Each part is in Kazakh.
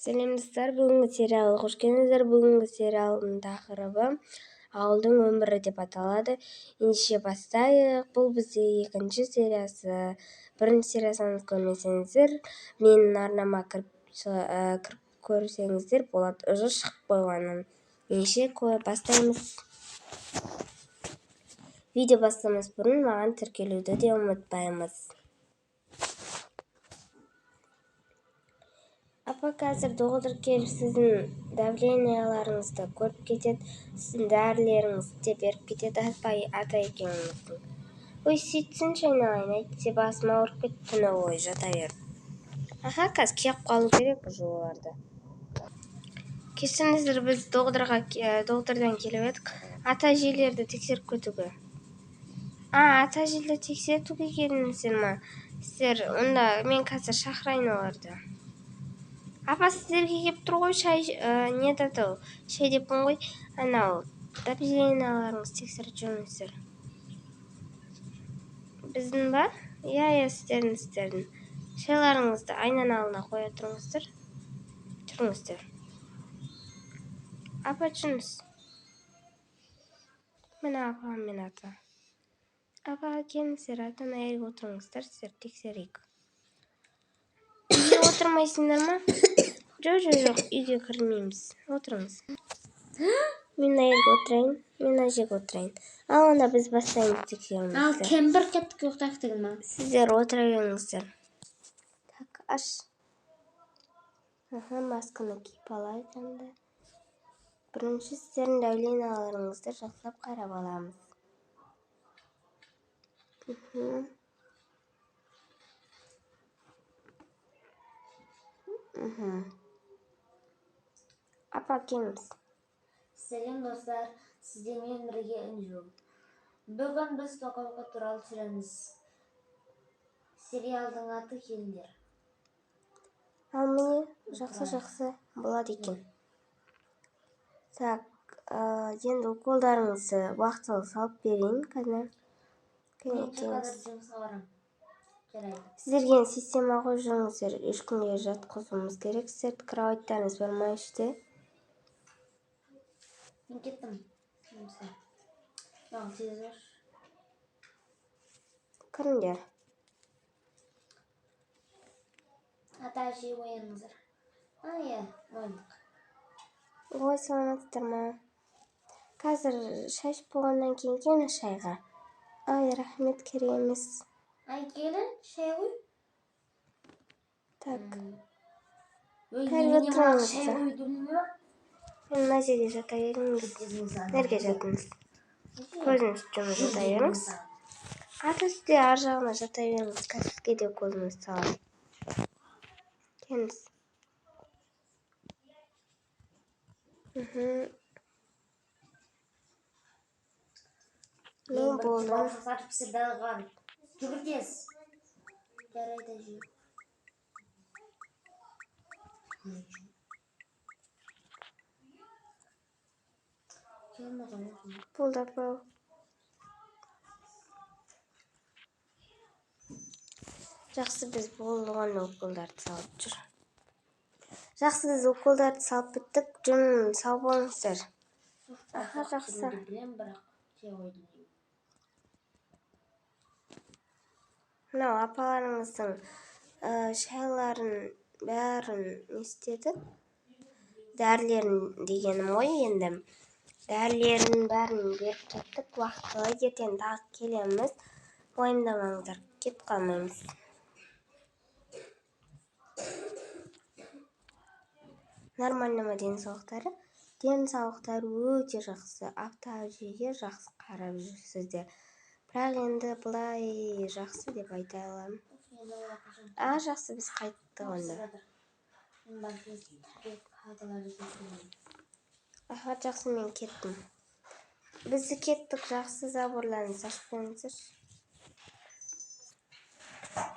Сәлем достар, бүгінгі сериалға қош келдіңіздер. Бүгінгі сериалдың тақырыбы ауылдың өмірі деп аталады. Ендеше бастайық. Бұл бізде екінші сериясы. Бірінші сериясын көрмесеңіздер, менің арнама кіріп көрсеңіздер болады. Уже шығып қойғанын. Ендеше бастаймыз. Видео бастамас бұрын маған тіркелуді де ұмытпаймыз. Апа, қазір доғдыр келіп сіздің давленияларыңызды көріп кетеді, сіздің дәрілеріңізді де беріп кетеді, ата екеуіңіздің. Ой, сөйтсінші айналайын, әйтсе басым ауырып кетті, түні бойы жата беріп. Қазір кеп қалу керек уже оларды. Кешіріңіздер, біз доғдырдан келіп едік, ата-әжелерді тексеріп кетуге. Ата-әжелерді тексертуге келдіңіздер ма? Сіздер, онда мен қазір шақырайын оларды. Апа, сіздерге кеп тұр ғой, шай деппін ғой, анау давленияларыңыз тексеріп жүріңіздер. Біздің ба? Иә, сіздердің. Шайларыңызды айнаның алдына қоя тұрыңыздар. Тұрыңыздар. Апа, жүріңіз. Міне апам мен ата. Апа, келіңіздер, атаны әйелге отырыңыздар, сіздер тексерейік. Үйге отырмайсыңдар ма? Жоқ, үйге кірмейміз. Отырыңыз. Мен әйелге отырайын, мен әжеге отырайын. Ал онда біз бастаймыз тексеруімізді. Ал кембір кеттік ұйықтайық деген ма? Сіздер отыра беріңіздер. Так, аш. Масканы киіп алайық енді. Бірінші сіздердің давленияларыңызды жақсылап қарап аламыз. Апа, келіңіз. Сәлем достар, сіздермен бірге Інжу. Бүгін біз тоқалға туралы түсіреміз. Сериалдың аты келіңдер. Ал міне, жақсы болады екен. Так, енді уколдарыңызды уақытылы салып берейін, қазір. Мен қазір жұмысқа барам. Жарайды. Сіздерге система қойып жүріңіздер, үш күнге жатқызуымыз керек. Сіздердің кроваттарыңыз бар ма іште? Мен кеттім. Маған тез бар. Кіріңдер. Ата-әже ояныңыздар. Иә, ояндық. Ой, саламатсыздар ма? Қазір шаш болғаннан кейін келіңіз шайға. Рахмет, керек емес. Келін, шай ғой. Так. Немене маған шай қойды ма? Мен мына жерге жата беріңіз. Нәрге жатыңыз? Көзіңізді жұмып жата беріңіз. Ата, сізде ар жағына жата беріңіз. Қазірге де көзіңізді салайын. Келіңіз. Мен болдым. Жүгір тез. Жарайды жүй. Болды апа. Жақсы, біз болған уколдарды салып жүр. Жақсы, біз уколдарды салып біттік. Жүн сау болыңыздар. Жақсы. Мынау апаларыңыздың шайларын бәрін істедік. Дәрілерін дегенім ғой енді. Дәрілерін бәрін беріп кеттік. Уақытылы ертең тағы келеміз. Уайымдамаңыздар, кетіп қалмаймыз. Нормально ма денсаулықтары? Денсаулықтары өте жақсы. Ата-әжеге жақсы қарап жүрсіздер. Бірақ енді бұлай жақсы деп айта аламын. Жақсы, біз қайттық онда. Жақсы, мен кеттім. Бізді кеттік, жақсы, забырларыңыз ашып беріңіздер.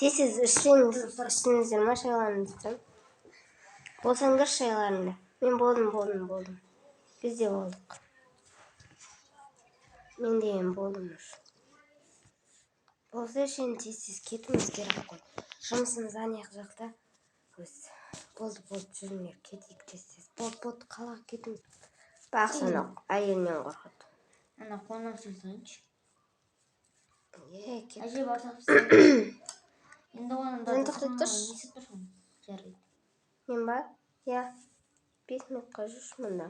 Тез ішсеңіздер ма шайларыңызды? Болсаңдар шайларыңды. Мен болдым. Біз де болдық. Мен деген болдым. Болса үшін тез кетуіміз керек қой. Жұмысымыз анаяқ жақта. болды жүрме кетейік тез болды қалаға кетіңіз. Бақсана әйелінен қорқады. Ана қонақ сөйлесейінші. Кет. Әже бауырсақ пісірейінші. Енді оның да Жантықты тұрш. несіп тұрсың? Жарайды. Мен ба? Я. 5 минутқа жүрші мұнда.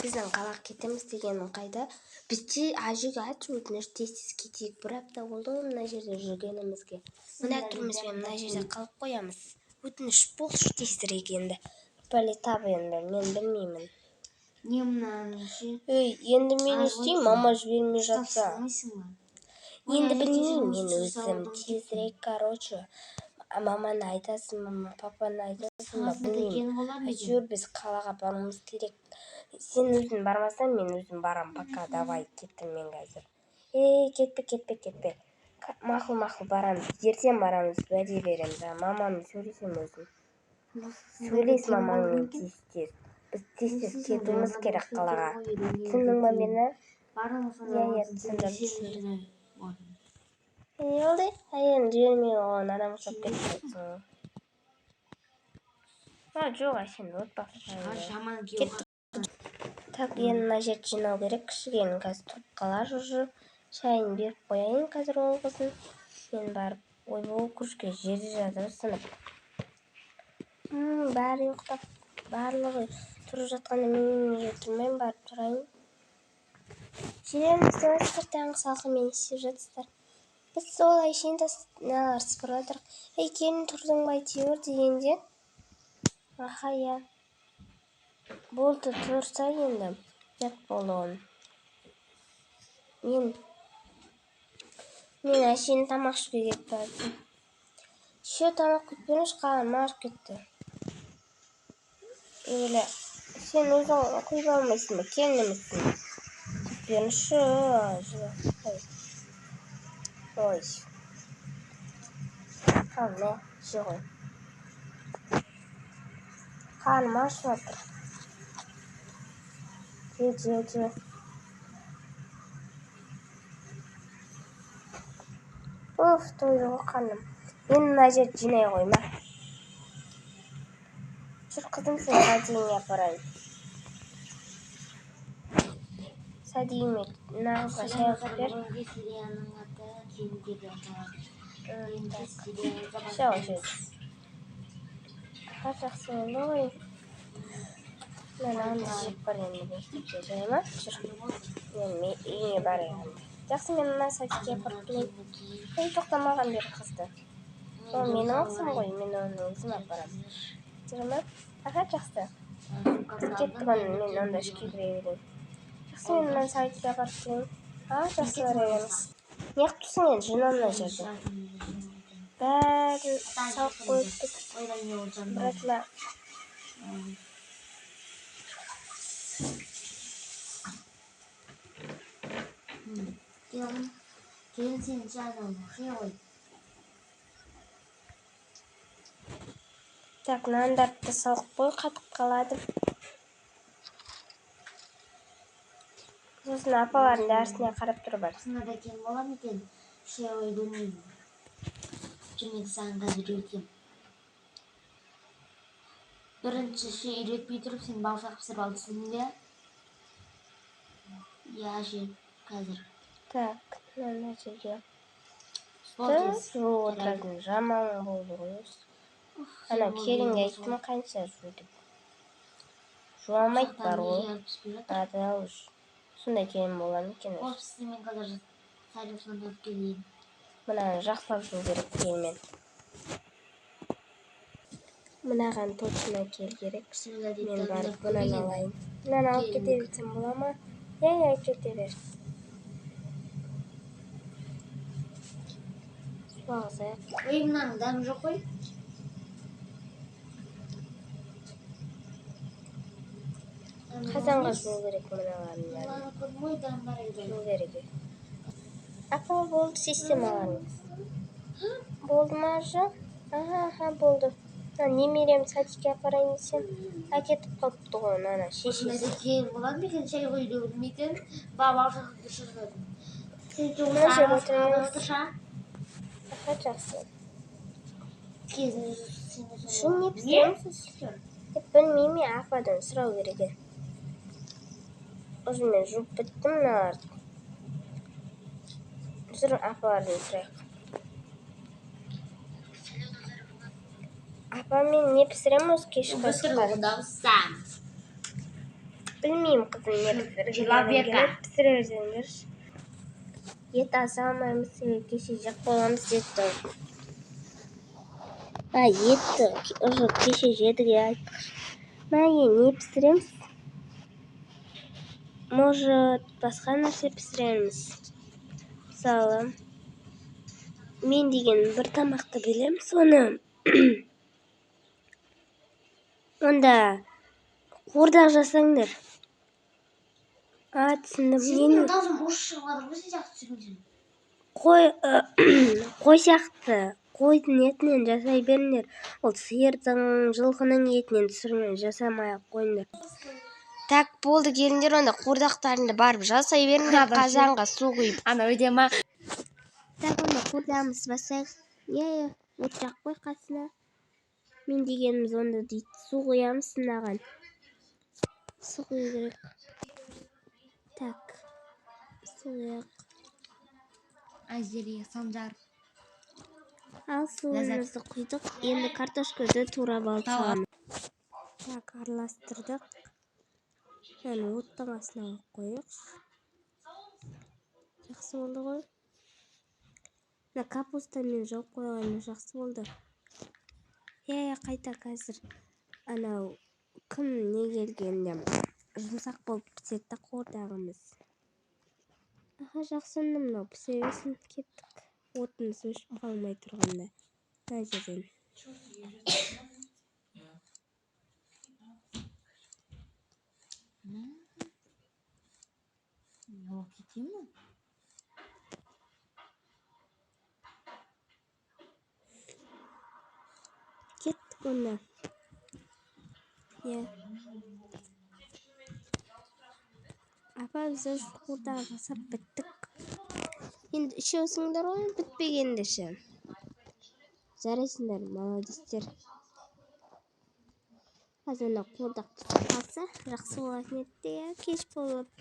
Біздің қалаға кетеміз дегенің қайда? Бізде әжеге айтшы өтініш тез кетейік. Бір апта болды ғой мына жерде жүргенімізге. Мына түрімізбен мына жерде қалып қоямыз. Өтініш болшы тезірек енді. Бәле тап енді, мен білмеймін. Не мынаны ше? Енді мен істеймін, мама жібермей жатса. Енді білмеймін мен өзім тезірек, короче. Маманы айтасың, мама, папаны айтасың ба, білмеймін. Әйтеуір біз қалаға баруымыз керек. Сен өзің бармасаң, мен өзім барам. Пока, давай, кеттім мен қазір. Кетпе. Мақұл барамыз. Ертең барамыз, уәде береміз. Мамамен сөйлесем өзім. Сөйлес мамаңмен тез. Біз тез кетуіміз керек қалаға. Түсіндің ба мені? Я түсіндім. Не oldu? Hayır, жібермей оған адам ұқсап кетіпсің. Жоқ, сен отпақшы. Жаман күйеу. Так, енді мына жерді жинау керек. Кішігенің қазір тұрып қалар уже. Шайын беріп қояйын қазір ол қызын. Мен барып ойбол күрішке жерде жатыр сынып. Бәрі ұйықтап, барлығы тұрып жатқанда мен неге тұрмайын, барып тұрайын. Жеріміз демесіздер, таңғы салқынмен істеп жатсыздар. Біз сол әйшейін налар сыпырып жатырық. Келін тұрдың ба әйтеуір дегенде. Аха, я. Болды, тұрса енді. Жат болды оны. Мен әшейін тамақ ішуге кетіп бардым. Ше тамақ кетпеңізші, қалған мағаш кетті. Öyle. Sen uzun kuyulanmasın mı? Kendimizsin. Ben şu Oy. Anne. Şu. Karnım aşmadı. Gece. Of, doydu karnım. Benim Nacer cineye koyma. Şu kızım seni sadiğini yaparayım. Sadiğimi nağızға şay yapıp ver. Şöyle. Жақсы болды ғой. Мен аңды жеп бар енді мектепке жай ма? Жүр. Мен үйіне барайын. Жақсы, мен мына садикке апарып келейін. Тоқтамаған бері қызды. Ол менің ақсым ғой, мен оны өзім апарамын. Жүр ма? Аха, жақсы. Біз кеттік оны, мен онда ішке кіре берейін. Жақсы, мен мына садикке апарып келейін. Жақсы бара беріңіз. Неғып тұрсың енді жинамына жерде? Бәрі салық қойып біт. Братла. Келін сен жайнауын ұқия ғой. Так, нандарды салық қой, қатып қалады. Сосын апалардың дәрісіне қарап тұрып бар. Сыңа да кен болам екен, шия ой дөнейін. Жүрмек саған қазір өтем. Бірінші ше үйретпей тұрып, сен бауырсақ пісіріп алды түсіндің бе? Я ше, қазір. Так, мына жерге. Жуып отыратын жаман болды ғой. Ана келінге айттым қанша жу деп. Жуамайды бар ғой. Адал үш. Сондай келін болам екен. Ол пісімен қазір сәлем сонда келейін. Мынаны жақсылап жу керек келмен. Мынаған точно кел керек. Мен барып бұнан алайын. Мынаны алып кете берсем бола ма? Я кете бер. Суағызайық. Ой, мынаның дәмі жоқ қой. Қазанға жу керек мыналарын. Мынаны көрмей дәм бар еді. Жу керек. Апа болды системаларыңыз. Болды ма жа? Аха, болды. Немерем садикке апарайын десем, әкетіп қалыпты ғой, ана шешесі. Осындай кейін болам екен, шай қойды білмейтін, бауырсақ пісіріп. Сен Мына жеп отырыңыз. отырша? Аха, жақсы. Кезін Şu ne pişirirsiz? Bilmeyeyim ya, afadan sırau gereken. O zaman juvup bittim ne artık? Sıra afadan sırau. Apa men ne pişiremiz ki şu Oturduğunda sen. Bilmeyeyim kızım ne pişirir. Cevap ver Gelip pişirirsendir. Et asamayımız keşecek bolamız yetti. Ha yetti. Ojo keşecek ya. Ben ne pişiremiz? Может, басқа нәрсе пісіреміз. Мысалы, мен деген бір тамақты білем, соны онда қуырдақ жасаңдар. Түсіндім. Senin ağzın boş шығады ғой, сен жақсы түсінесің. Қой сияқты қойдың етінен жасай беріңдер. Ол сиырдың, жылқының етінен түсірмей жасамай-ақ қойыңдар. Так болды, келіңдер, онда қуырдақтарыңды барып жасай беріңдер, қазанға су құйып. Ана өйде ма? Так, онда қуырдағымызды басайық. От жақ қой қасына. Мен дегеніміз онда дейді, су құямыз сынаған. Су құю керек. Так, су құяқ. Айзере, Санжар. Ал суымызды құйдық, енді картошканы турап алып саламыз. Так, араластырдық. Яны оттың астына қойық. Жақсы болды ғой. Капустамен жауып қойғаны жақсы болды. Қайта қазір анау кім не келгенде жұмсақ болып піседі қуырдағымыз. Жақсы, мынау пісе берсін, кеттік. Отымыз өшіп қалмай тұрғанда. Мына жерден. Yok, gideyim mi? Кеттік онда. Апа, біз өз қуырдағы жасап біттік. Енді ішесіңдер ғой, бітпегенде ше. Жарайсыңдар, молодецтер. Қазір қуырдақ түсіп қалса, жақсы болатын еді, кеш болып.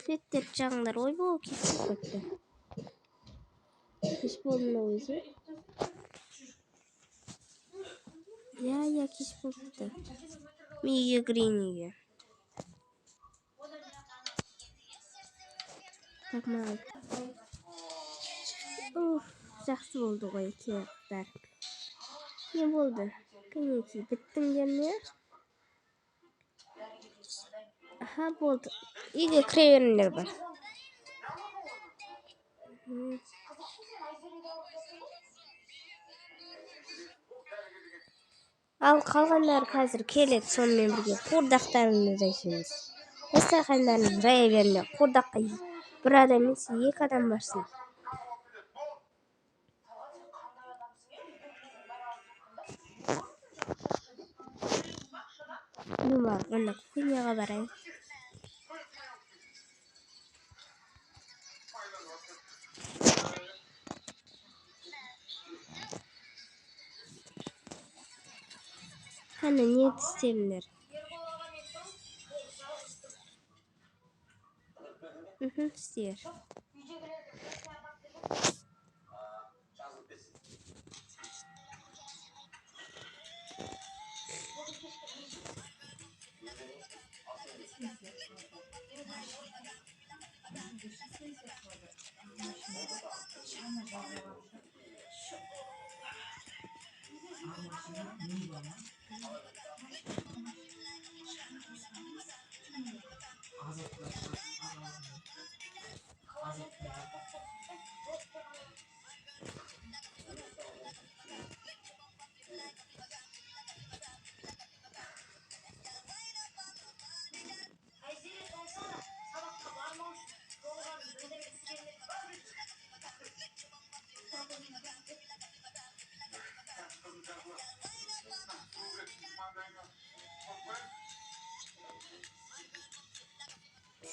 Светтер жағыңдар, ой бол, кеш болып кетті. Кеш болдың өзі. Кеш болыпты. Мен үйге кірейін үйге. Так, маған. Жақсы болды ғой, кеқтар. Не болды? Көнеки, біттіңдер ме? Болды. Үйге кіре беріңдер бар. Ал қалғандар қазір келеді, сонымен бірге қуырдақтарыңды жайсыңыз. Дастархандарыңды жая беріңдер. Қуырдаққа бір адам емес, 2 адам барсын. Думар, онда кухняға барайық. Қана не істеріңдер? Істер.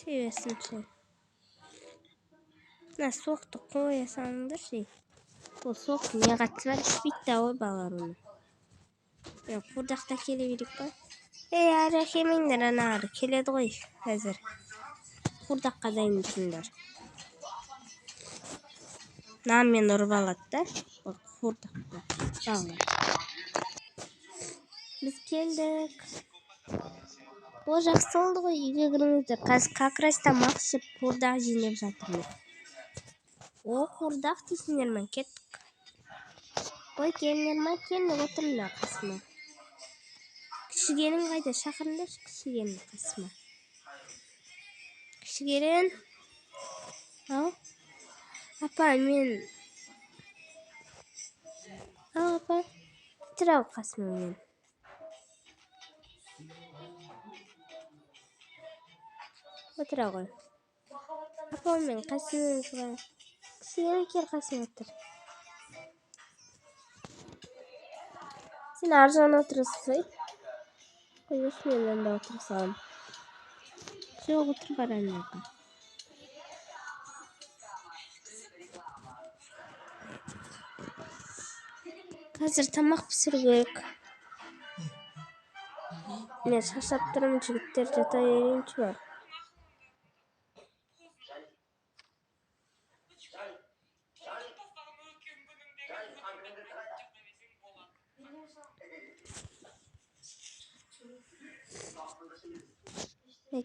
Seversin sen. Soğuktu, koya salındır şey. Ол соқ не қатысы бар, ішпейді ғой балалар оны. Қуырдақта келе берейік па? Әрі келмеңдер, ары келеді ғой қазір. Қуырдаққа дайын тұрыңдар. Нанмен ұрып алады да, қуырдақта балалар. Біз келдік. О, жақсы болды ғой, үйге кіріңіздер. Қазір как раз тамақ ішіп қуырдақ жинап жатырмыз. О, қуырдақ дейсіңдер ме? Кеттік. Ой, келіңдер ме? Келіңдер, отырыңдар қасыма. Кішігерін қайда? Шақырыңдаршы кішігерін қасыма. Кішігерін. Ау? Апа, мен... Ау, апа. Тұр ау қасыма мен. Отыр ау ғой. Апа, мен қасыма отырайын. Кішігерін кел қасыма отыр. Сен ар жағына отырасың. Қойшы, мен анда отырсам. Жоқ, отыр барайын. Қазір тамақ пісіру керек. Мен шаршап тұрмын, жігіттер, жата берейінші бар.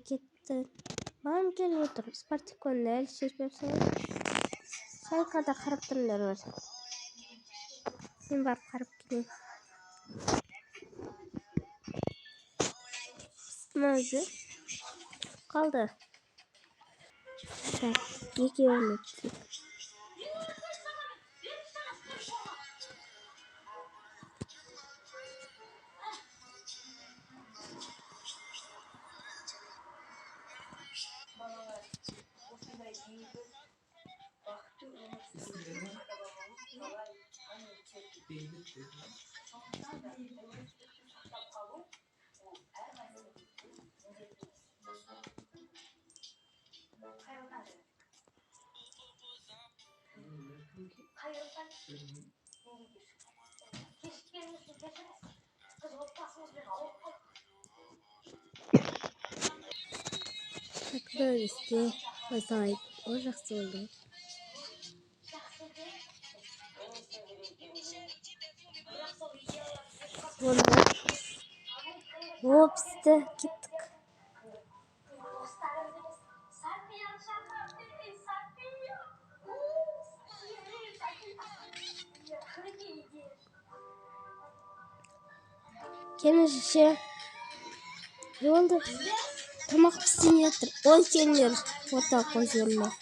Кетті. Мам, келіп отыр. Спартиконды әлі шешпеп салып. Шайқада қарап тұрыңдар бар. Мен барып қарап келейін. Өзі қалды. Екеуін өтсін. Böylesi sahip. O жақсы oldu. О, пісті. Кеттік. Келіңіз ше. Не oldu? Тамақ пісіп жатыр. Ой, келіңдер. Орталық қойып жіберме.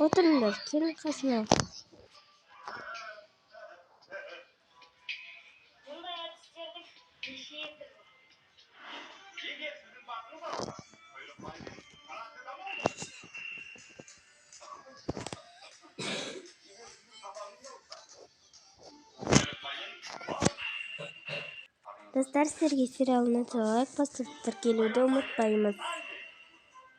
Отырыңдар, келin қасыма. Достар, сіздерге сериалына лайк басып тіркелуді ұмытпаймыз.